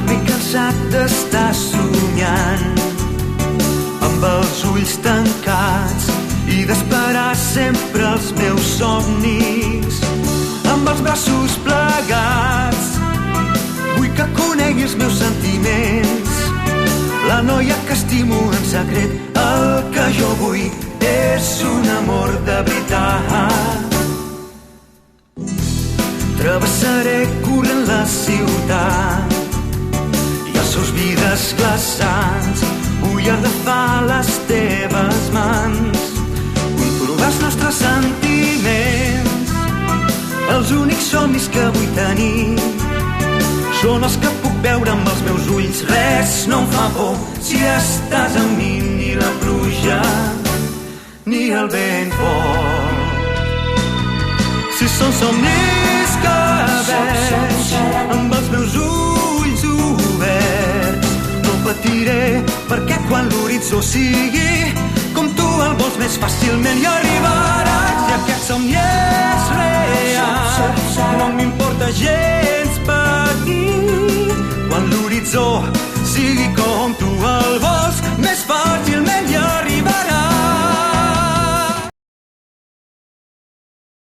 M'he cansat d'estar somiant amb els ulls tancats i d'esperar sempre els meus somnis amb els braços plegats. Vull que conegui els meus sentiments, la noia que estimo en secret. El que jo vull és un amor de veritat. Travessaré corrent la ciutat i els seus vidres glaçats. Vull agafar les teves mans, comprovar els nostres sentiments. Els únics somnis que vull tenir són els que puc veure amb els meus ulls. Res no em fa por si estàs amb mi, ni la pluja ni el vent fort. Si són somnis que veig amb els meus ulls oberts, no patiré, perquè quan l'horitzó sigui com tu el vols més fàcilment hi arribaràs. I aquest somni és real, no m'importa gens patir quan l'horitzó